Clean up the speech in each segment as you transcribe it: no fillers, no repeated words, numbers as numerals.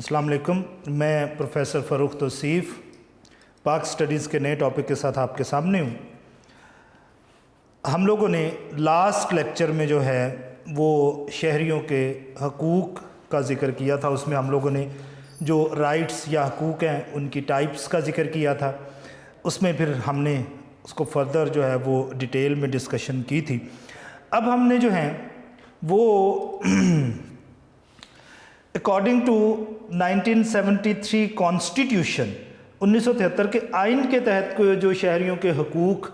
अस्सलाम वालेकुम। मैं प्रोफेसर फ़ारूक तौसीफ़ पाक स्टडीज़ के नए टॉपिक के साथ आपके सामने हूँ। हम लोगों ने लास्ट लेक्चर में जो है वो शहरियों के हकूक़ का ज़िक्र किया था। उसमें हम लोगों ने जो राइट्स या हकूक़ हैं उनकी टाइप्स का ज़िक्र किया था। उसमें फिर हमने उसको फर्दर जो है वो डिटेल में डिस्कशन की थी। अब हमने जो है वो अकॉर्डिंग टू 1973 कॉन्स्टिट्यूशन 1973 के आइन के तहत को जो शहरियों के हकूक़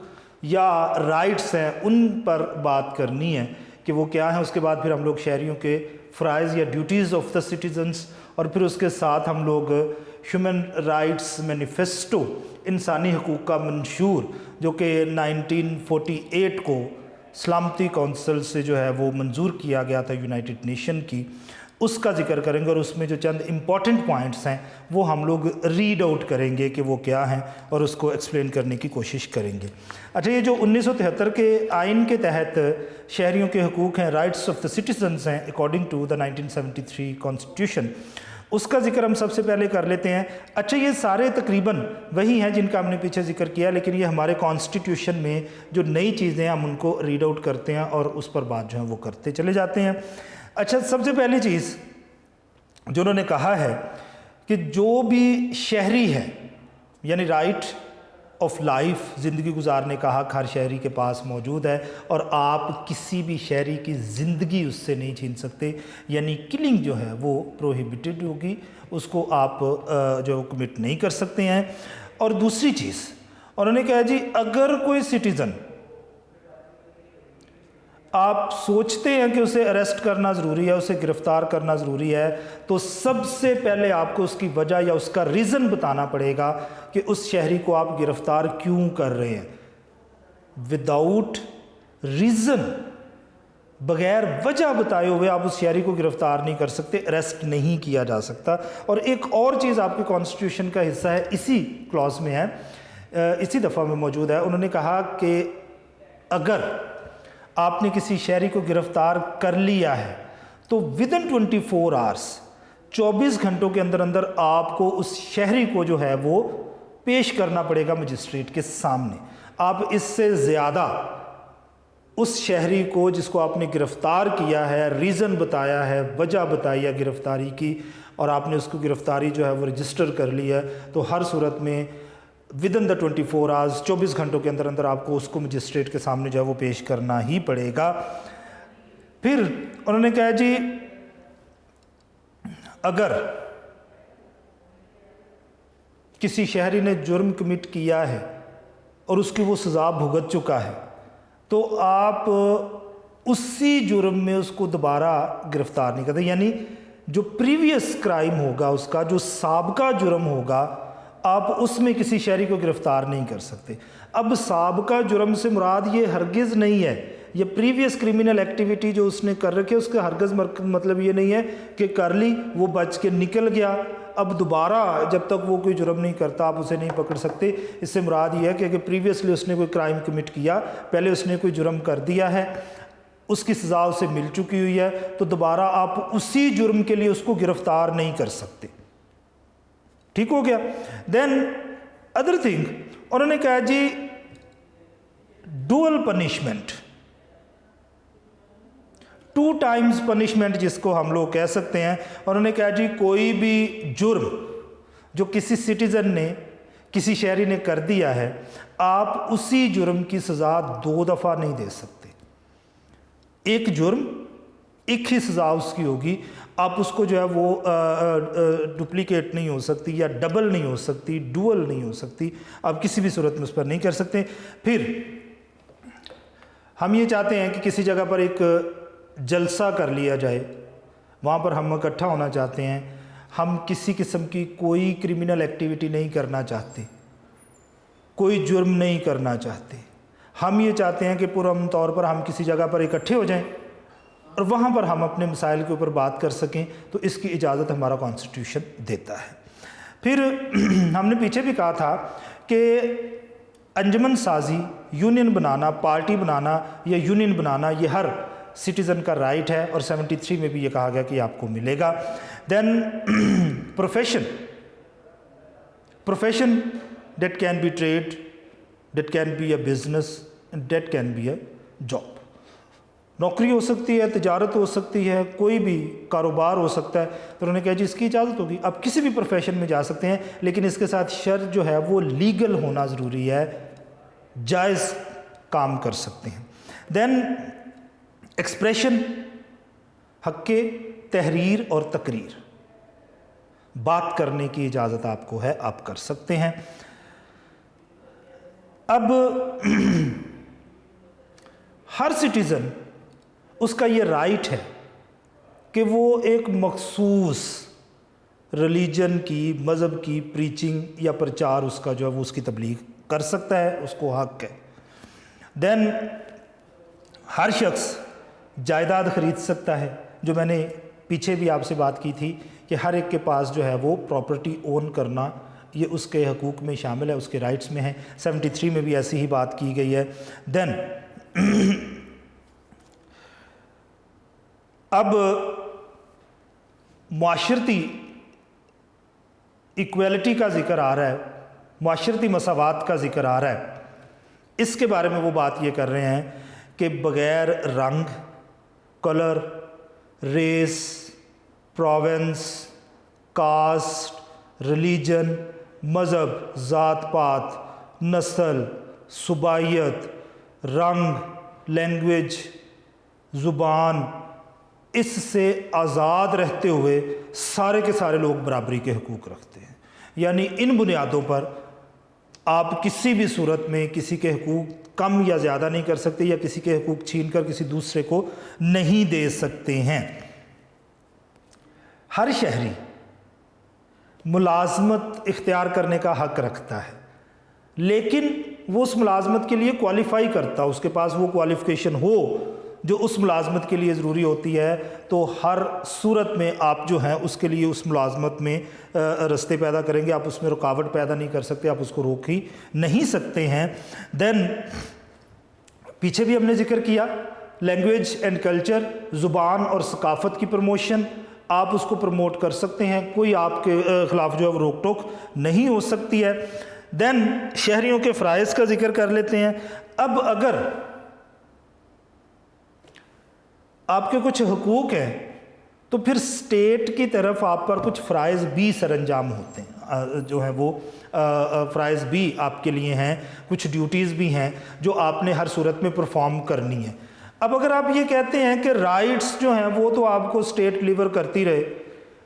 या राइट्स हैं उन पर बात करनी है कि वो क्या है। उसके बाद फिर हम लोग शहरियों के फ़राइज़ या ड्यूटीज़ ऑफ द सिटीज़न्स, और फिर उसके साथ हम लोग ह्यूमन राइट्स मैनिफेस्टो इंसानी हकूक़ का मंशूर जो कि 1948 को सलामती कौंसिल से जो है वो मंजूर किया गया था यूनाइटेड नेशन की, उसका ज़िक्र करेंगे। और उसमें जो चंद इम्पॉर्टेंट पॉइंट्स हैं वो हम लोग रीड आउट करेंगे कि वो क्या हैं और उसको एक्सप्लेन करने की कोशिश करेंगे। अच्छा, ये जो 1973 के आइन के तहत शहरियों के हकूक़ हैं, राइट्स ऑफ द सिटीजन्स हैं अकॉर्डिंग टू द 1973 कॉन्स्टिट्यूशन, उसका ज़िक्र हम सबसे पहले कर लेते हैं। अच्छा, ये सारे तकरीबन वही हैं जिनका हमने पीछे ज़िक्र किया, लेकिन ये हमारे कॉन्स्टिट्यूशन में जो नई चीज़ें हैं हम उनको रीड आउट करते हैं और उस पर बात जो है वो करते चले जाते हैं। अच्छा, सबसे पहली चीज़ जो उन्होंने कहा है कि जो भी शहरी है यानी राइट ऑफ लाइफ, ज़िंदगी गुजारने का हक़ हर शहरी के पास मौजूद है और आप किसी भी शहरी की ज़िंदगी उससे नहीं छीन सकते, यानी किलिंग जो है वो प्रोहिबिटेड होगी, उसको आप जो कमिट नहीं कर सकते हैं। और दूसरी चीज़ उन्होंने कहा जी, अगर कोई सिटीज़न आप सोचते हैं कि उसे अरेस्ट करना ज़रूरी है, उसे गिरफ़्तार करना ज़रूरी है, तो सबसे पहले आपको उसकी वजह या उसका रीज़न बताना पड़ेगा कि उस शहरी को आप गिरफ़्तार क्यों कर रहे हैं। विदाउट रीज़न, बग़ैर वजह बताए हुए आप उस शहरी को गिरफ़्तार नहीं कर सकते, अरेस्ट नहीं किया जा सकता। और एक और चीज़ आपके कॉन्स्टिट्यूशन का हिस्सा है, इसी क्लॉज में है, इसी दफ़ा में मौजूद है। उन्होंने कहा कि अगर आपने किसी शहरी को गिरफ़्तार कर लिया है तो विदिन 24 आवर्स 24 घंटों के अंदर अंदर आपको उस शहरी को जो है वो पेश करना पड़ेगा मजिस्ट्रेट के सामने। आप इससे ज़्यादा उस शहरी को जिसको आपने गिरफ़्तार किया है, रीज़न बताया है, वजह बताई है गिरफ़्तारी की, और आपने उसको गिरफ़्तारी जो है वो रजिस्टर कर ली है, तो हर सूरत में विदिन द 24 आवर्स 24 घंटों के अंदर अंदर आपको उसको मजिस्ट्रेट के सामने जो है वो पेश करना ही पड़ेगा। फिर उन्होंने कहा जी, अगर किसी शहरी ने जुर्म कमिट किया है और उसकी वो सज़ा भुगत चुका है तो आप उसी जुर्म में उसको दोबारा गिरफ़्तार नहीं करते, यानी जो प्रीवियस क्राइम होगा, उसका जो साबका जुर्म होगा, आप उसमें किसी शहरी को गिरफ़्तार नहीं कर सकते। अब साबका जुर्म से मुराद ये हरगिज़ नहीं है, ये प्रीवियस क्रिमिनल एक्टिविटी जो उसने कर रखी है उसका हरगिज़ मतलब ये नहीं है कि कर ली, वो बच के निकल गया, अब दोबारा जब तक वो कोई जुर्म नहीं करता आप उसे नहीं पकड़ सकते। इससे मुराद ये है कि अगर प्रीवियसली उसने कोई क्राइम कमिट किया, पहले उसने कोई जुर्म कर दिया है, उसकी सज़ा उसे मिल चुकी हुई है, तो दोबारा आप उसी जुर्म के लिए उसको गिरफ़्तार नहीं कर सकते। ठीक हो गया। देन अदर थिंग उन्होंने कहा जी, डुअल पनिशमेंट, 2 टाइम्स पनिशमेंट जिसको हम लोग कह सकते हैं। उन्होंने कहा जी, कोई भी जुर्म जो किसी सिटीज़न ने, किसी शहरी ने कर दिया है, आप उसी जुर्म की सज़ा 2 दफ़ा नहीं दे सकते। एक जुर्म एक ही सज़ा उसकी होगी, आप उसको जो है वो डुप्लीकेट नहीं हो सकती या डबल नहीं हो सकती, डुअल नहीं हो सकती, आप किसी भी सूरत में उस पर नहीं कर सकते। फिर हम ये चाहते हैं कि किसी जगह पर एक जलसा कर लिया जाए, वहाँ पर हम इकट्ठा होना चाहते हैं, हम किसी किस्म की कोई क्रिमिनल एक्टिविटी नहीं करना चाहते, कोई जुर्म नहीं करना चाहते, हम ये चाहते हैं कि पुरअमन तौर पर हम किसी जगह पर इकट्ठे हो जाएं और वहाँ पर हम अपने मसाइल के ऊपर बात कर सकें, तो इसकी इजाज़त हमारा कॉन्स्टिट्यूशन देता है। फिर हमने पीछे भी कहा था कि अंजुमन साजी, यूनियन बनाना, पार्टी बनाना या यूनियन बनाना, ये हर सिटीज़न का राइट है और 73 में भी ये कहा गया कि आपको मिलेगा। Then profession that can be trade, that can be a business, and that can be a job. नौकरी हो सकती है, तिजारत हो सकती है, कोई भी कारोबार हो सकता है। तो उन्होंने कहा जी इसकी इजाज़त होगी, आप किसी भी प्रोफेशन में जा सकते हैं, लेकिन इसके साथ शर्त जो है वो लीगल होना ज़रूरी है, जायज़ काम कर सकते हैं। देन एक्सप्रेशन, हक़ तहरीर और तकरीर, बात करने की इजाज़त आपको है, आप कर सकते हैं। अब हर सिटीज़न उसका ये राइट है कि वो एक मखसूस रिलीजन की, मज़हब की प्रीचिंग या प्रचार उसका जो है वो उसकी तबलीग कर सकता है, उसको हक़ है। देन हर शख्स जायदाद ख़रीद सकता है, जो मैंने पीछे भी आपसे बात की थी कि हर एक के पास जो है वो प्रॉपर्टी ओन करना ये उसके हकूक़ में शामिल है, उसके राइट्स में है। 73 में भी ऐसी ही बात की गई है। देन अब माशरती इक्वलिटी का ज़िक्र आ रहा है, माशरती मसावात का ज़िक्र आ रहा है। इसके बारे में वो बात ये कर रहे हैं कि बग़ैर रंग, colour, race, province, caste, religion, मज़हब, ज़ात पात, नस्ल, सुबाइयत, रंग, लैंग्वेज, ज़ुबान, इससे आज़ाद रहते हुए सारे के सारे लोग बराबरी के हकूक़ रखते हैं। यानी इन बुनियादों पर आप किसी भी सूरत में किसी के हकूक़ कम या ज़्यादा नहीं कर सकते, या किसी के हकूक़ छीन कर किसी दूसरे को नहीं दे सकते हैं। हर शहरी मुलाजमत इख्तियार करने का हक़ रखता है, लेकिन वो उस मुलाजमत के लिए क्वालिफ़ाई करता, उसके पास वो क्वालिफ़िकेशन हो जो उस मुलाजमत के लिए ज़रूरी होती है। तो हर सूरत में आप जो हैं उसके लिए उस मुलाजमत में रस्ते पैदा करेंगे, आप उसमें रुकावट पैदा नहीं कर सकते, आप उसको रोक ही नहीं सकते हैं। देन पीछे भी हमने ज़िक्र किया लैंग्वेज एंड कल्चर, ज़ुबान और सकाफ़त की प्रमोशन, आप उसको प्रमोट कर सकते हैं, कोई आपके ख़िलाफ़ जो है रोक टोक नहीं हो सकती है। देन शहरियों के फ़राइज़ का ज़िक्र कर लेते हैं। अब अगर आपके कुछ हकूक़ हैं तो फिर स्टेट की तरफ आप पर कुछ फ़राइज़ भी सरअंजाम होते हैं, जो हैं वो फ़राइज़ भी आपके लिए हैं, कुछ ड्यूटीज़ भी हैं जो आपने हर सूरत में परफॉर्म करनी है। अब अगर आप ये कहते हैं कि राइट्स जो हैं वो तो आपको स्टेट डिलीवर करती रहे,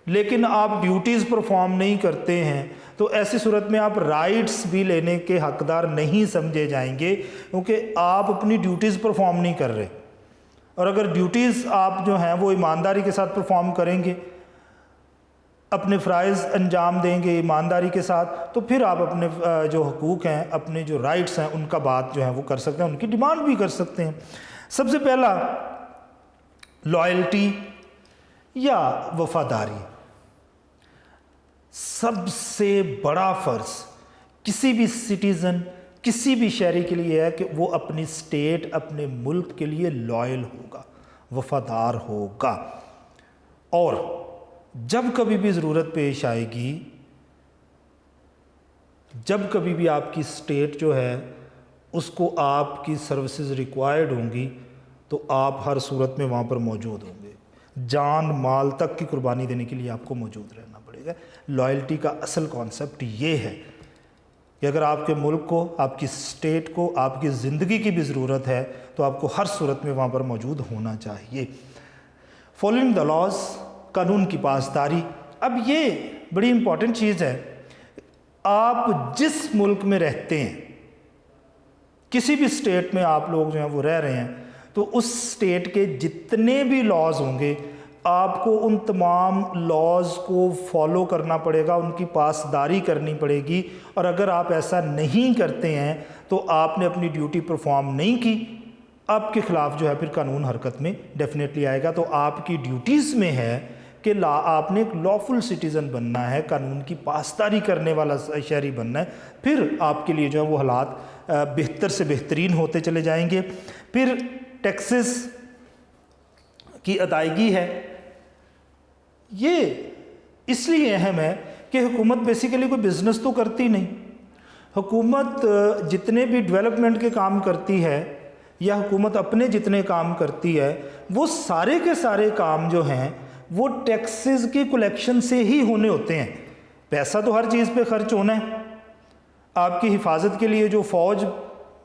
लेकिन आप ड्यूटीज़ परफॉर्म नहीं करते हैं, तो ऐसी सूरत में आप राइट्स भी लेने के हकदार नहीं समझे जाएंगे, क्योंकि आप अपनी ड्यूटीज़ परफॉर्म नहीं कर रहे। और अगर ड्यूटीज़ आप जो हैं वो ईमानदारी के साथ परफॉर्म करेंगे, अपने फ़राइज़ अंजाम देंगे ईमानदारी के साथ, तो फिर आप अपने जो हकूक़ हैं, अपने जो राइट्स हैं, उनका बात जो है वो कर सकते हैं, उनकी डिमांड भी कर सकते हैं। सबसे पहला लॉयल्टी या वफ़ादारी। सबसे बड़ा फ़र्ज़ किसी भी सिटीज़न, किसी भी शहरी के लिए है कि वो अपनी स्टेट, अपने मुल्क के लिए लॉयल होगा, वफ़ादार होगा। और जब कभी भी ज़रूरत पेश आएगी, जब कभी भी आपकी स्टेट जो है उसको आपकी सर्विसेज रिक्वायर्ड होंगी, तो आप हर सूरत में वहाँ पर मौजूद होंगे। जान माल तक की कुर्बानी देने के लिए आपको मौजूद रहना पड़ेगा। लॉयल्टी का असल कॉन्सेप्ट ये है कि अगर आपके मुल्क को, आपकी स्टेट को, आपकी ज़िंदगी की भी ज़रूरत है, तो आपको हर सूरत में वहाँ पर मौजूद होना चाहिए। फॉलोइंग द लॉज, कानून की पासदारी। अब ये बड़ी इम्पॉर्टेंट चीज़ है। आप जिस मुल्क में रहते हैं, किसी भी स्टेट में आप लोग जो हैं वो रह रहे हैं, तो उस स्टेट के जितने भी लॉज होंगे आपको उन तमाम लॉज को फॉलो करना पड़ेगा, उनकी पासदारी करनी पड़ेगी। और अगर आप ऐसा नहीं करते हैं तो आपने अपनी ड्यूटी परफॉर्म नहीं की, आपके ख़िलाफ़ जो है फिर कानून हरकत में डेफिनेटली आएगा। तो आपकी ड्यूटीज़ में है कि आपने एक लॉफुल सिटीज़न बनना है, कानून की पासदारी करने वाला शहरी बनना है, फिर आपके लिए जो है वो हालात बेहतर से बेहतरीन होते चले जाएंगे। फिर टैक्सेस की अदायगी है। ये اس لیے اہم ہے کہ حکومت بیسیکلی کوئی بزنس تو کرتی نہیں. حکومت جتنے بھی ڈیولپمنٹ کے کام کرتی ہے یا حکومت اپنے جتنے کام کرتی ہے وہ سارے کے سارے کام جو ہیں وہ ٹیکسز کی کلیکشن سے ہی ہونے ہوتے ہیں. پیسہ تو ہر چیز پہ خرچ ہونا ہے. آپ کی حفاظت کے لیے جو فوج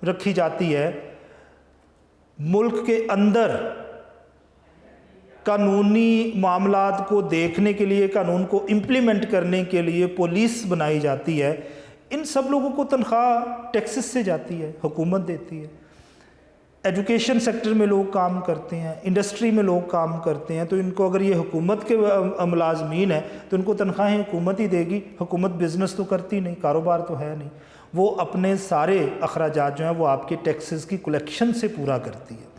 رکھی جاتی ہے، ملک کے اندر قانونی معاملات کو دیکھنے کے لیے، قانون کو امپلیمنٹ کرنے کے لیے پولیس بنائی جاتی ہے، ان سب لوگوں کو تنخواہ ٹیکسز سے جاتی ہے، حکومت دیتی ہے. ایجوکیشن سیکٹر میں لوگ کام کرتے ہیں، انڈسٹری میں لوگ کام کرتے ہیں، تو ان کو اگر یہ حکومت کے ملازمین ہیں تو ان کو تنخواہیں حکومت ہی دے گی. حکومت بزنس تو کرتی نہیں، کاروبار تو ہے نہیں، وہ اپنے سارے اخراجات جو ہیں وہ آپ کے ٹیکسز کی کلیکشن سے پورا کرتی ہے.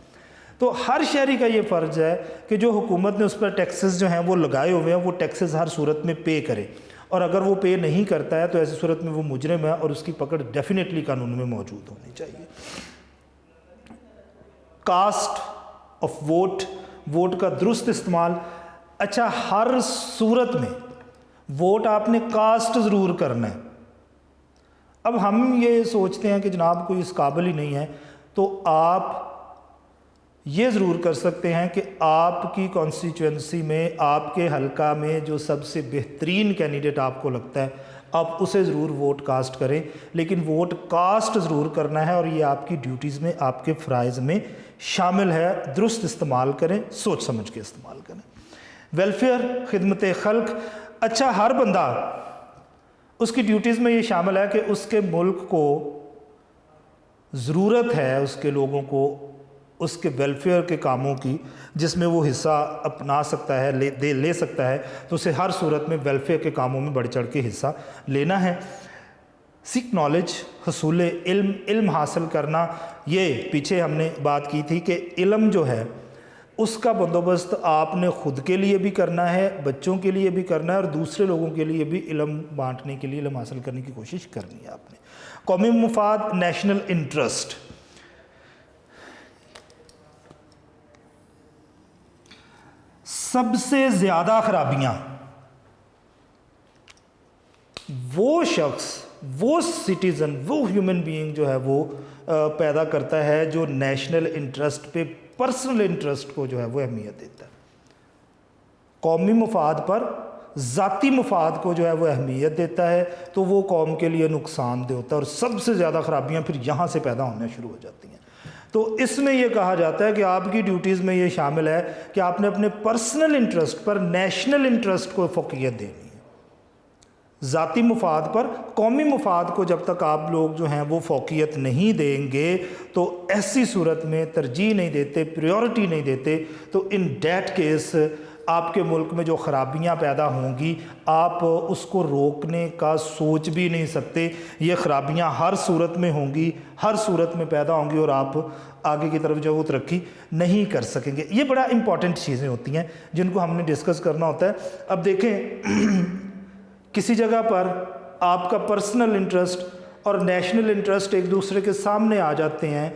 تو ہر شہری کا یہ فرض ہے کہ جو حکومت نے اس پر ٹیکسز جو ہیں وہ لگائے ہوئے ہیں وہ ٹیکسز ہر صورت میں پے کرے، اور اگر وہ پے نہیں کرتا ہے تو ایسی صورت میں وہ مجرم ہے اور اس کی پکڑ ڈیفینیٹلی قانون میں موجود ہونی چاہیے. کاسٹ آف ووٹ، ووٹ کا درست استعمال. اچھا، ہر صورت میں ووٹ آپ نے کاسٹ ضرور کرنا ہے. اب ہم یہ سوچتے ہیں کہ جناب کوئی اس قابل ہی نہیں ہے، تو آپ یہ ضرور کر سکتے ہیں کہ آپ کی کانسٹیچوئنسی میں، آپ کے حلقہ میں جو سب سے بہترین کینڈیڈیٹ آپ کو لگتا ہے آپ اسے ضرور ووٹ کاسٹ کریں. لیکن ووٹ کاسٹ ضرور کرنا ہے اور یہ آپ کی ڈیوٹیز میں، آپ کے فرائض میں شامل ہے. درست استعمال کریں، سوچ سمجھ کے استعمال کریں. ویلفیئر، خدمت خلق. اچھا، ہر بندہ اس کی ڈیوٹیز میں یہ شامل ہے کہ اس کے ملک کو ضرورت ہے، اس کے لوگوں کو اس کے ویلفیئر کے کاموں کی، جس میں وہ حصہ اپنا سکتا ہے، لے سکتا ہے، تو اسے ہر صورت میں ویلفیئر کے کاموں میں بڑھ چڑھ کے حصہ لینا ہے. سیک نالج، حصول علم، علم حاصل کرنا. یہ پیچھے ہم نے بات کی تھی کہ علم جو ہے اس کا بندوبست آپ نے خود کے لیے بھی کرنا ہے، بچوں کے لیے بھی کرنا ہے، اور دوسرے لوگوں کے لیے بھی علم بانٹنے کے لیے، علم حاصل کرنے کی کوشش کرنی ہے آپ نے. قومی مفاد، نیشنل انٹرسٹ. سب سے زیادہ خرابیاں وہ شخص، وہ سٹیزن، وہ ہیومن بینگ جو ہے وہ پیدا کرتا ہے جو نیشنل انٹرسٹ پہ، پرسنل انٹرسٹ کو جو ہے وہ اہمیت دیتا ہے. قومی مفاد پر ذاتی مفاد کو جو ہے وہ اہمیت دیتا ہے، تو وہ قوم کے لیے نقصان دہ ہوتا ہے، اور سب سے زیادہ خرابیاں پھر یہاں سے پیدا ہونا شروع ہو جاتی ہیں. تو اس میں یہ کہا جاتا ہے کہ آپ کی ڈیوٹیز میں یہ شامل ہے کہ آپ نے اپنے پرسنل انٹرسٹ پر نیشنل انٹرسٹ کو فوقیت دینی ہے. ذاتی مفاد پر قومی مفاد کو جب تک آپ لوگ جو ہیں وہ فوقیت نہیں دیں گے، تو ایسی صورت میں ترجیح نہیں دیتے، پریورٹی نہیں دیتے، تو ان دیٹ کیس آپ کے ملک میں جو خرابیاں پیدا ہوں گی آپ اس کو روکنے کا سوچ بھی نہیں سکتے. یہ خرابیاں ہر صورت میں ہوں گی، ہر صورت میں پیدا ہوں گی، اور آپ آگے کی طرف جو وہ ترقی نہیں کر سکیں گے. یہ بڑا امپورٹنٹ چیزیں ہوتی ہیں جن کو ہم نے ڈسکس کرنا ہوتا ہے. اب دیکھیں، کسی جگہ پر آپ کا پرسنل انٹرسٹ اور نیشنل انٹرسٹ ایک دوسرے کے سامنے آ جاتے ہیں،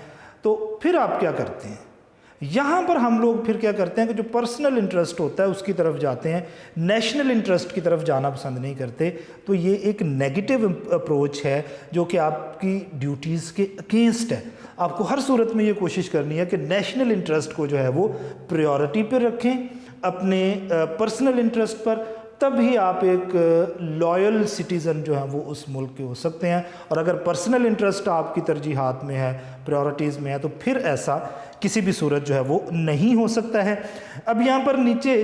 تو پھر آپ کیا کرتے ہیں؟ یہاں پر ہم لوگ پھر کیا کرتے ہیں کہ جو پرسنل انٹرسٹ ہوتا ہے اس کی طرف جاتے ہیں، نیشنل انٹرسٹ کی طرف جانا پسند نہیں کرتے. تو یہ ایک نیگیٹو اپروچ ہے جو کہ آپ کی ڈیوٹیز کے اگینسٹ ہے. آپ کو ہر صورت میں یہ کوشش کرنی ہے کہ نیشنل انٹرسٹ کو جو ہے وہ پریورٹی پہ رکھیں اپنے پرسنل انٹرسٹ پر، تب ہی آپ ایک لائل سٹیزن جو ہیں وہ اس ملک کے ہو سکتے ہیں. اور اگر پرسنل انٹرسٹ آپ کی ترجیحات میں ہے، پریورٹیز میں ہے، تو پھر ایسا کسی بھی صورت جو ہے وہ نہیں ہو سکتا ہے. اب یہاں پر نیچے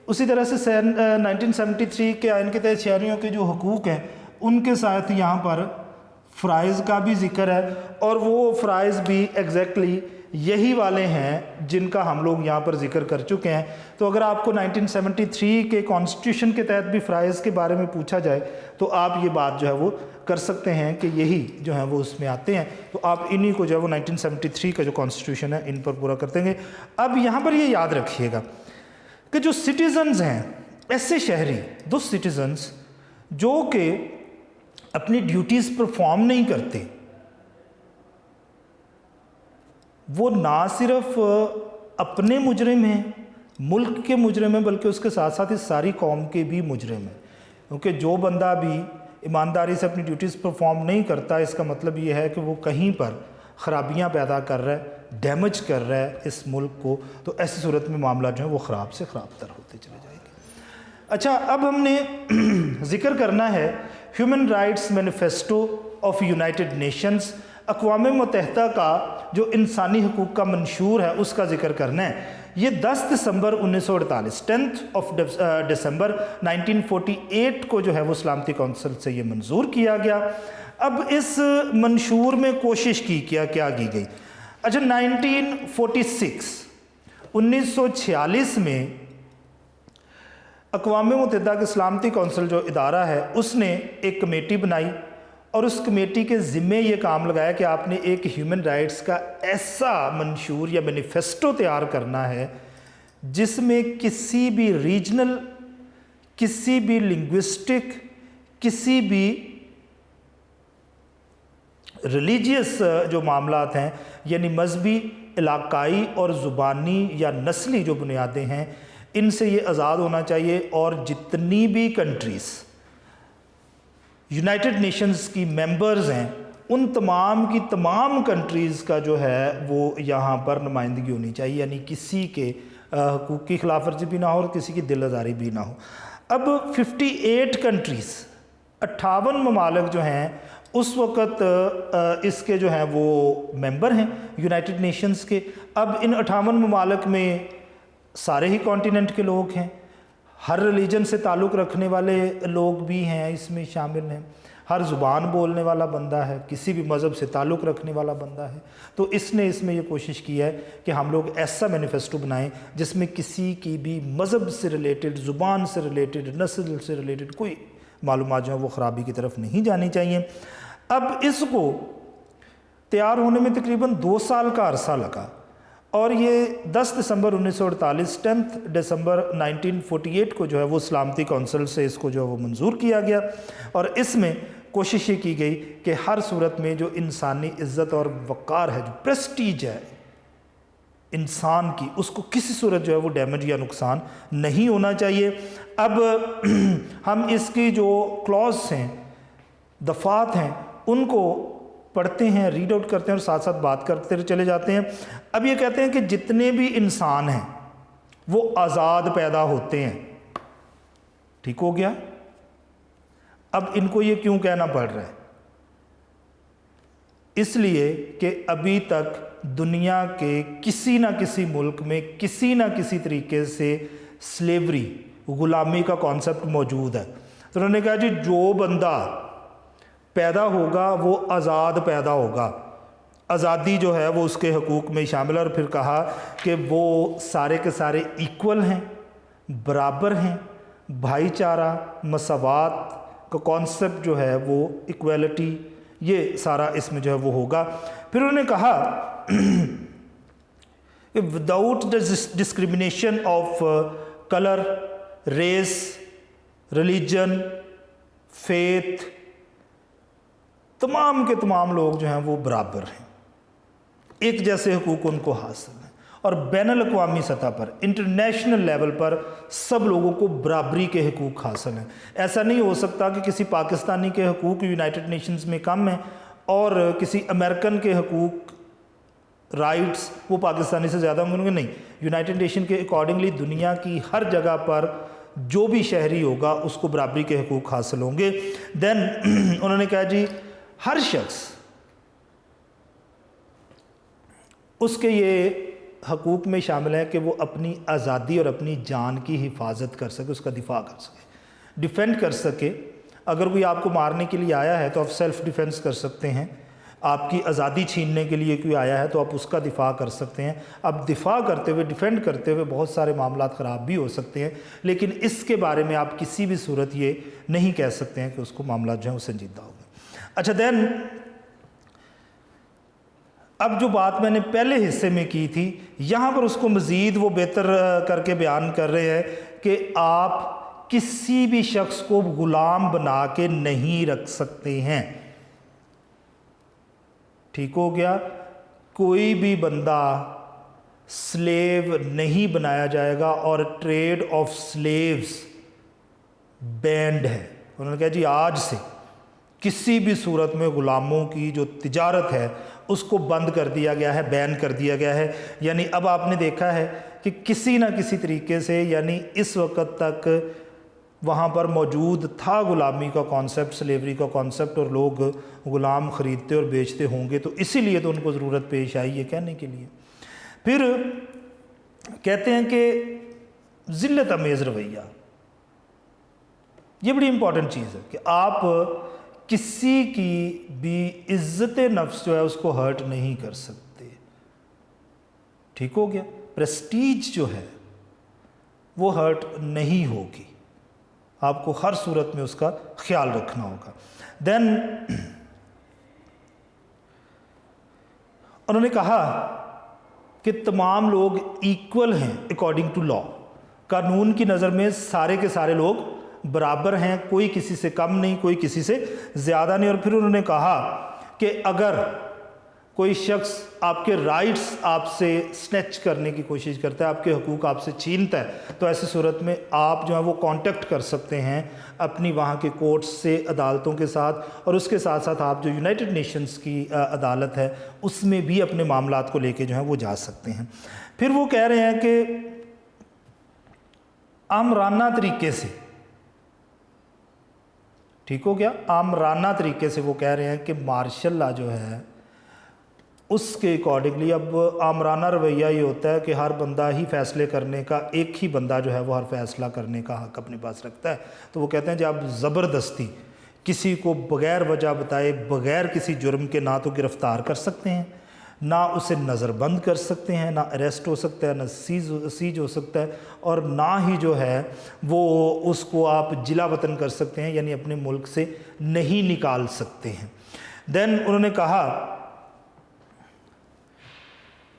اسی طرح سے 1973 کے آئین کے تحت شہریوں کے جو حقوق ہیں ان کے ساتھ یہاں پر فرائض کا بھی ذکر ہے، اور وہ فرائض بھی ایگزیکٹلی یہی والے ہیں جن کا ہم لوگ یہاں پر ذکر کر چکے ہیں. تو اگر آپ کو 1973 کے کانسٹیٹیوشن کے تحت بھی فرائض کے بارے میں پوچھا جائے تو آپ یہ بات جو ہے وہ کر سکتے ہیں کہ یہی جو ہیں وہ اس میں آتے ہیں. تو آپ انہی کو جو ہے وہ 1973 کا جو کانسٹیٹیوشن ہے ان پر پورا کرتے ہیں. اب یہاں پر یہ یاد رکھیے گا کہ جو سٹیزنز ہیں، ایسے شہری، دو سٹیزنز جو کہ اپنی ڈیوٹیز پرفارم نہیں کرتے، وہ نہ صرف اپنے مجرم ہیں، ملک کے مجرم ہیں، بلکہ اس کے ساتھ ساتھ اس ساری قوم کے بھی مجرم ہیں. क्योंकि जो बंदा भी ईमानदारी से अपनी ड्यूटीज़ परफॉर्म नहीं करता, इसका मतलब ये है कि वो कहीं पर ख़राबियाँ पैदा कर रहा है, डैमेज कर रहा है इस मुल्क को। तो ऐसी सूरत में मामला जो है वो ख़राब से ख़राब तर होते चले जाएंगे। अच्छा, अब हमने ज़िक्र करना है human rights manifesto of United Nations, अक़वाम मुत्तहिदा का जो इंसानी हकूक़ का मंशूर है उसका ज़िक्र करना है। ये 10 दिसंबर 1948 10th ऑफ दिसंबर 1948 को जो है वो सलामती कौंसिल से ये मंजूर किया गया। अब इस मंशूर में कोशिश क्या की गई। अच्छा, 1946 में अक़वाम मुत्तहिदा की सलामती कौंसिल जो इदारा है उसने एक कमेटी बनाई और उस कमेटी के ज़िम्मे ये काम लगाया कि आपने एक ह्यूमन राइट्स का ऐसा मंशूर या मैनिफेस्टो तैयार करना है जिसमें किसी भी रीजनल, किसी भी लिंग्विस्टिक, किसी भी रिलीजियस जो मामलात हैं यानी मजहबी, इलाकाई और ज़ुबानी या नस्ली जो बुनियादें हैं इनसे ये आज़ाद होना चाहिए। और जितनी भी कंट्रीज़ यूनाइटेड नेशंस की मेंबर्स हैं उन तमाम की तमाम कंट्रीज़ का जो है वो यहाँ पर नुमाइंदगी होनी चाहिए, यानी किसी के हकूक़ की खिलाफ वर्जी भी ना हो और किसी की दिल आज़ारी भी ना हो। अब 58 कंट्रीज़, 58 ममालिक जो हैं उस वक़्त इसके जो हैं वो मेंबर हैं यूनाइटेड नेशंस के। अब इन 58 ममालिक में सारे ही कॉन्टिनेंट के लोग हैं, हर रिलीजन से ताल्लुक़ रखने वाले लोग भी हैं इसमें शामिल हैं, हर ज़ुबान बोलने वाला बंदा है, किसी भी मज़हब से ताल्लुक़ रखने वाला बंदा है। तो इसने इसमें ये कोशिश की है कि हम लोग ऐसा मैनिफेस्टो बनाएं जिसमें किसी की भी मज़हब से रिलेटेड, ज़ुबान से रिलेटेड, नस्ल से रिलेटेड कोई मालूमात जो है वो ख़राबी की तरफ नहीं जानी चाहिए। अब इसको तैयार होने में तकरीबन 2 साल का अरसा लगा और ये 10 दिसंबर 1948 10 दिसंबर 1948 को जो है वो सलामती कौंसिल से इसको जो है वो मंजूर किया गया। और इसमें कोशिश ये की गई कि हर सूरत में जो इंसानी इज़्ज़त और वक़ार है, जो प्रेस्टीज है इंसान की, उसको किसी सूरत जो है वो डैमेज या नुकसान नहीं होना चाहिए। अब हम इसकी जो क्लॉज हैं, दफ़ात हैं, उनको पढ़ते हैं, रीड आउट करते हैं और साथ साथ बात करते चले जाते हैं। अब ये कहते हैं कि जितने भी इंसान हैं वो आज़ाद पैदा होते हैं। ठीक हो गया। अब इनको ये क्यों कहना पड़ रहा है? इसलिए कि अभी तक दुनिया के किसी ना किसी मुल्क में किसी ना किसी तरीके से स्लेवरी, गुलामी का कॉन्सेप्ट मौजूद है। तो उन्होंने कहा जी जो बंदा पैदा होगा वो आज़ाद पैदा होगा, आज़ादी जो है वो उसके हकूक़ में शामिल है। और फिर कहा कि वो सारे के सारे इक्वल हैं, बराबर हैं, भाईचारा, मसावात का कॉन्सेप्ट जो है वो इक्वलिटी, ये सारा इसमें जो है वो होगा। फिर उन्होंने कहा कि without the discrimination of colour, race, religion, faith, तमाम के तमाम लोग जो हैं वो बराबर हैं, एक जैसे हकूक़ उनको हासिल हैं। और बैनुल अक़वामी सतह पर, इंटरनेशनल लेवल पर सब लोगों को बराबरी के हकूक़ हासिल हैं। ऐसा नहीं हो सकता कि किसी पाकिस्तानी के हकूक़ यूनाइटेड नेशंस में कम हैं और किसी अमेरिकन के हकूक़, राइट्स वो पाकिस्तानी से ज़्यादा होंगे। नहीं, यूनाइटेड नेशन के अकॉर्डिंगली दुनिया की हर जगह पर जो भी शहरी होगा उसको बराबरी के हकूक़ हासिल होंगे। देन उन्होंने कहा जी हर शख्स उसके ये हकूक़ में शामिल है कि वो अपनी आज़ादी और अपनी जान की हिफाजत कर सके, उसका दिफा कर सके, डिफेंड कर सके। अगर कोई आपको मारने के लिए आया है तो आप सेल्फ़ डिफेंस कर सकते हैं, आपकी आज़ादी छीनने के लिए कोई आया है तो आप उसका दिफा कर सकते हैं। अब दिफा करते हुए, डिफेंड करते हुए बहुत सारे मामलात ख़राब भी हो सकते हैं, लेकिन इसके बारे में आप किसी भी सूरत ये नहीं कह सकते हैं कि उसको मामला जो है वो संजीदा होगा। अच्छा, देन अब जो बात मैंने पहले हिस्से में की थी, यहाँ पर उसको मज़ीद वो बेहतर करके बयान कर रहे हैं कि आप किसी भी शख्स को ग़ुलाम बना के नहीं रख सकते हैं। ठीक हो गया। कोई भी बंदा स्लेव नहीं बनाया जाएगा और ट्रेड ऑफ स्लेव्स बैंड है। انہوں نے کہا جی آج سے کسی بھی صورت میں غلاموں کی جو تجارت ہے اس کو بند کر دیا گیا ہے، بین کر دیا گیا ہے۔ یعنی اب آپ نے دیکھا ہے کہ کسی نہ کسی طریقے سے، یعنی اس وقت تک وہاں پر موجود تھا غلامی کا کانسیپٹ، سلیوری کا کانسیپٹ، اور لوگ غلام خریدتے اور بیچتے ہوں گے، تو اسی لیے تو ان کو ضرورت پیش آئی ہے کہنے کے لیے۔ پھر کہتے ہیں کہ ذلت امیز رویہ، یہ بڑی امپورٹنٹ چیز ہے کہ آپ کسی کی بھی عزت نفس جو ہے اس کو ہرٹ نہیں کر سکتے۔ ٹھیک ہو گیا؟ پریسٹیج جو ہے وہ ہرٹ نہیں ہوگی، آپ کو ہر صورت میں اس کا خیال رکھنا ہوگا۔ دین انہوں نے کہا کہ تمام لوگ ایکول ہیں اکارڈنگ ٹو لا، قانون کی نظر میں سارے کے سارے لوگ برابر ہیں، کوئی کسی سے کم نہیں، کوئی کسی سے زیادہ نہیں۔ اور پھر انہوں نے کہا کہ اگر کوئی شخص آپ کے رائٹس آپ سے سنیچ کرنے کی کوشش کرتا ہے، آپ کے حقوق آپ سے چھینتا ہے، تو ایسی صورت میں آپ جو ہے وہ کانٹیکٹ کر سکتے ہیں اپنی وہاں کے کورٹس سے، عدالتوں کے ساتھ، اور اس کے ساتھ ساتھ آپ جو یونائٹڈ نیشنز کی عدالت ہے اس میں بھی اپنے معاملات کو لے کے جو ہے وہ جا سکتے ہیں۔ پھر وہ کہہ رہے ہیں کہ آمرانہ طریقے سے، ٹھیک ہو گیا، آمرانہ طریقے سے وہ کہہ رہے ہیں کہ مارشل لا جو ہے اس کے اکارڈنگلی، اب آمرانہ رویہ یہ ہوتا ہے کہ ہر بندہ ہی فیصلے کرنے کا، ایک ہی بندہ جو ہے وہ ہر فیصلہ کرنے کا حق اپنے پاس رکھتا ہے، تو وہ کہتے ہیں جب زبردستی کسی کو بغیر وجہ بتائے، بغیر کسی جرم کے نہ تو گرفتار کر سکتے ہیں، نہ اسے نظر بند کر سکتے ہیں، نہ اریسٹ ہو سکتا ہے، نہ سیج ہو سکتا ہے، اور نہ ہی جو ہے وہ اس کو آپ جلا وطن کر سکتے ہیں، یعنی اپنے ملک سے نہیں نکال سکتے ہیں۔ دین انہوں نے کہا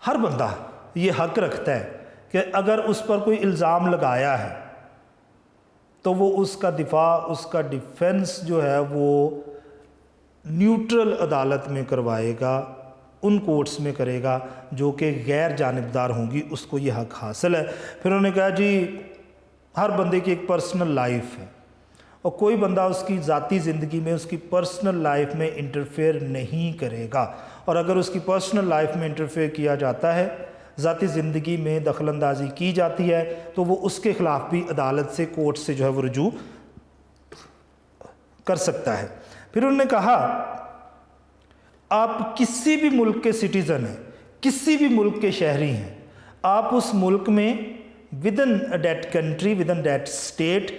ہر بندہ یہ حق رکھتا ہے کہ اگر اس پر کوئی الزام لگایا ہے تو وہ اس کا دفاع، اس کا ڈیفنس جو ہے وہ نیوٹرل عدالت میں کروائے گا، ان کورٹس میں کرے گا جو کہ غیر جانبدار ہوں گی، اس کو یہ حق حاصل ہے۔ پھر انہوں نے کہا جی ہر بندے کی ایک پرسنل لائف ہے، اور کوئی بندہ اس کی ذاتی زندگی میں، اس کی پرسنل لائف میں انٹرفیئر نہیں کرے گا، اور اگر اس کی پرسنل لائف میں انٹرفیئر کیا جاتا ہے، ذاتی زندگی میں دخل اندازی کی جاتی ہے، تو وہ اس کے خلاف بھی عدالت سے، کورٹ سے جو ہے وہ رجوع کر سکتا ہے۔ پھر انہوں نے کہا آپ کسی بھی ملک کے سٹیزن ہیں، کسی بھی ملک کے شہری ہیں، آپ اس ملک میں within that country, within that state,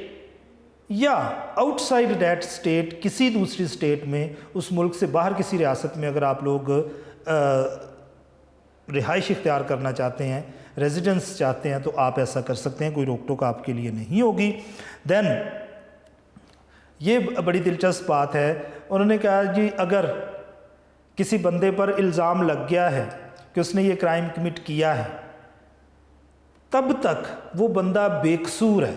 یا آؤٹ سائڈ دیٹ اسٹیٹ، کسی دوسری اسٹیٹ میں، اس ملک سے باہر کسی ریاست میں اگر آپ لوگ رہائش اختیار کرنا چاہتے ہیں، ریزیڈنس چاہتے ہیں، تو آپ ایسا کر سکتے ہیں، کوئی روک ٹوک آپ کے لیے نہیں ہوگی۔ دین یہ بڑی دلچسپ بات ہے، انہوں نے کہا جی اگر کسی بندے پر الزام لگ گیا ہے کہ اس نے یہ کرائم کمٹ کیا ہے، تب تک وہ بندہ بے قصور ہے،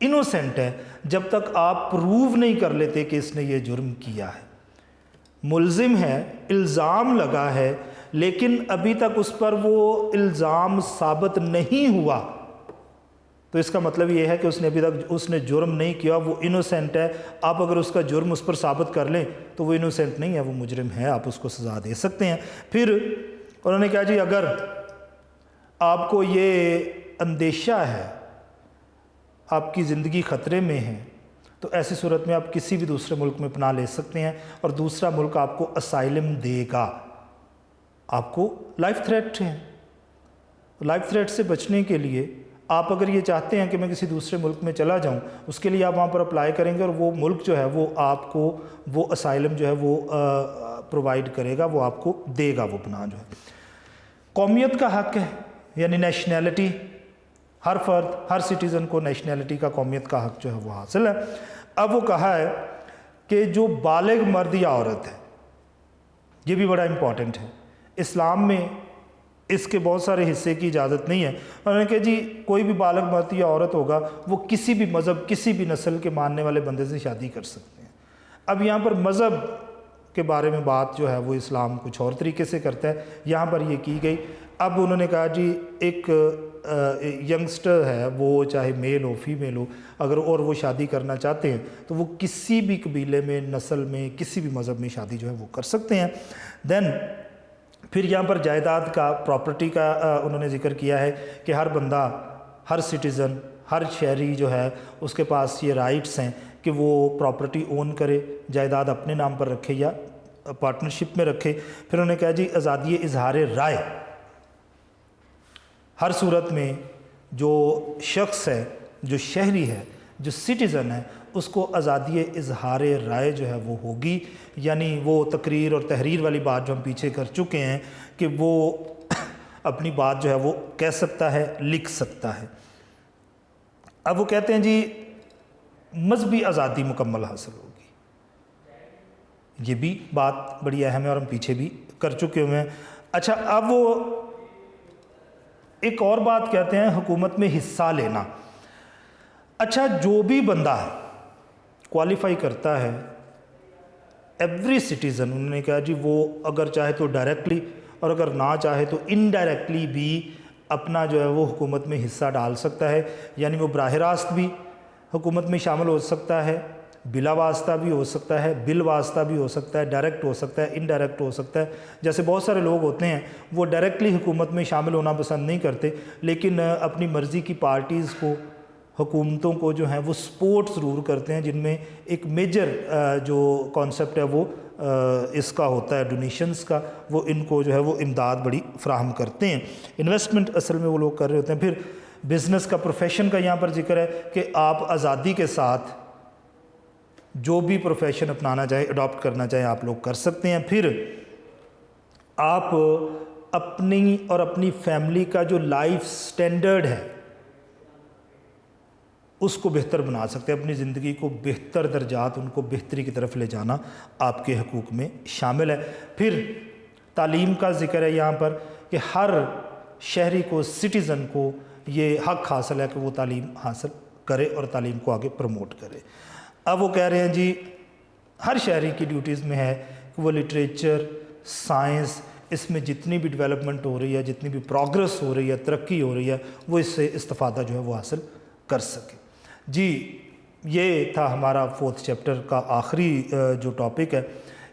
انوسینٹ ہے، جب تک آپ پروو نہیں کر لیتے کہ اس نے یہ جرم کیا ہے۔ ملزم ہے، الزام لگا ہے، لیکن ابھی تک اس پر وہ الزام ثابت نہیں ہوا، تو اس کا مطلب یہ ہے کہ اس نے ابھی تک اس نے جرم نہیں کیا، وہ انوسینٹ ہے۔ آپ اگر اس کا جرم اس پر ثابت کر لیں تو وہ انوسینٹ نہیں ہے، وہ مجرم ہے، آپ اس کو سزا دے سکتے ہیں۔ پھر انہوں نے کہا جی اگر آپ کو یہ اندیشہ ہے، آپ کی زندگی خطرے میں ہے، تو ایسی صورت میں آپ کسی بھی دوسرے ملک میں پناہ لے سکتے ہیں، اور دوسرا ملک آپ کو اسائلم دے گا۔ آپ کو لائف تھریٹ ہے، لائف تھریٹ سے بچنے کے لیے آپ اگر یہ چاہتے ہیں کہ میں کسی دوسرے ملک میں چلا جاؤں، اس کے لیے آپ وہاں پر اپلائی کریں گے، اور وہ ملک جو ہے وہ آپ کو وہ اسائلم جو ہے وہ پرووائڈ کرے گا، وہ آپ کو دے گا وہ پناہ جو ہے۔ قومیت کا حق ہے، یعنی نیشنلٹی، ہر فرد، ہر سٹیزن کو نیشنلٹی کا، قومیت کا حق جو ہے وہ حاصل ہے۔ اب وہ کہا ہے کہ جو بالغ مرد یا عورت ہے، یہ بھی بڑا امپورٹنٹ ہے، اسلام میں اس کے بہت سارے حصے کی اجازت نہیں ہے۔ انہوں نے کہا جی کوئی بھی بالغ مرد یا عورت ہوگا، وہ کسی بھی مذہب، کسی بھی نسل کے ماننے والے بندے سے شادی کر سکتے ہیں۔ اب یہاں پر مذہب کے بارے میں بات جو ہے وہ اسلام کچھ اور طریقے سے کرتا ہے، یہاں پر یہ کی گئی۔ اب انہوں نے کہا جی ایک ینگسٹر ہے، وہ چاہے میل ہو فیمیل ہو، اگر اور وہ شادی کرنا چاہتے ہیں تو وہ کسی بھی قبیلے میں، نسل میں، کسی بھی مذہب میں شادی جو ہے وہ کر سکتے ہیں۔ دین پھر یہاں پر جائیداد کا، پراپرٹی کا انہوں نے ذکر کیا ہے کہ ہر بندہ، ہر سٹیزن، ہر شہری جو ہے اس کے پاس یہ رائٹس ہیں کہ وہ پراپرٹی اون کرے، جائیداد اپنے نام پر رکھے یا پارٹنرشپ میں رکھے۔ پھر انہوں نے کہا جی آزادی اظہار رائے، ہر صورت میں جو شخص ہے، جو شہری ہے، جو سٹیزن ہے، اس کو آزادی اظہار رائے جو ہے وہ ہوگی، یعنی وہ تقریر اور تحریر والی بات جو ہم پیچھے کر چکے ہیں کہ وہ اپنی بات جو ہے وہ کہہ سکتا ہے، لکھ سکتا ہے۔ اب وہ کہتے ہیں جی مذہبی آزادی مکمل حاصل ہوگی، یہ بھی بات بڑی اہم ہے اور ہم پیچھے بھی کر چکے ہوئے ہیں۔ اچھا، اب وہ ایک اور بات کہتے ہیں، حکومت میں حصہ لینا۔ اچھا، جو بھی بندہ کوالیفائی کرتا ہے، ایوری سٹیزن، انہوں نے کہا جی وہ اگر چاہے تو ڈائریکٹلی اور اگر نہ چاہے تو انڈائریکٹلی بھی اپنا جو ہے وہ حکومت میں حصہ ڈال سکتا ہے، یعنی وہ براہ راست بھی حکومت میں شامل ہو سکتا ہے، بلا واسطہ بھی ہو سکتا ہے، بال واسطہ بھی ہو سکتا ہے، ڈائریکٹ ہو سکتا ہے، انڈائریکٹ ہو سکتا ہے۔ جیسے بہت سارے لوگ ہوتے ہیں وہ ڈائریکٹلی حکومت میں شامل ہونا پسند نہیں کرتے، لیکن اپنی مرضی کی پارٹیز کو، حکومتوں کو جو ہیں وہ سپورٹ ضرور کرتے ہیں، جن میں ایک میجر جو کانسیپٹ ہے وہ اس کا ہوتا ہے ڈونیشنز کا، وہ ان کو جو ہے وہ امداد بڑی فراہم کرتے ہیں۔ انویسٹمنٹ اصل میں وہ لوگ کر رہے ہوتے ہیں۔ پھر بزنس کا، پروفیشن کا یہاں پر ذکر ہے کہ آپ آزادی کے ساتھ جو بھی پروفیشن اپنانا چاہیں، اڈاپٹ کرنا چاہیں، آپ لوگ کر سکتے ہیں۔ پھر آپ اپنی اور اپنی فیملی کا جو لائف سٹینڈرڈ ہے اس کو بہتر بنا سکتے ہیں، اپنی زندگی کو بہتر درجات، ان کو بہتری کی طرف لے جانا آپ کے حقوق میں شامل ہے۔ پھر تعلیم کا ذکر ہے یہاں پر کہ ہر شہری کو، سٹیزن کو یہ حق حاصل ہے کہ وہ تعلیم حاصل کرے اور تعلیم کو آگے پروموٹ کرے۔ اب وہ کہہ رہے ہیں جی ہر شہری کی ڈیوٹیز میں ہے کہ وہ لٹریچر، سائنس، اس میں جتنی بھی ڈیولپمنٹ ہو رہی ہے، جتنی بھی پروگرس ہو رہی ہے، ترقی ہو رہی ہے، وہ اس سے استفادہ جو ہے وہ حاصل کر سکے۔ جی یہ تھا ہمارا 4تھ چیپٹر کا آخری جو ٹاپک ہے،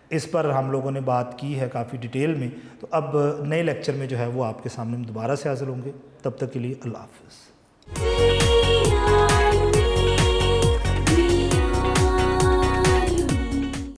اس پر ہم لوگوں نے بات کی ہے کافی ڈیٹیل میں۔ تو اب نئے لیکچر میں جو ہے وہ آپ کے سامنے دوبارہ سے حاضر ہوں گے، تب تک کے لیے اللہ حافظ۔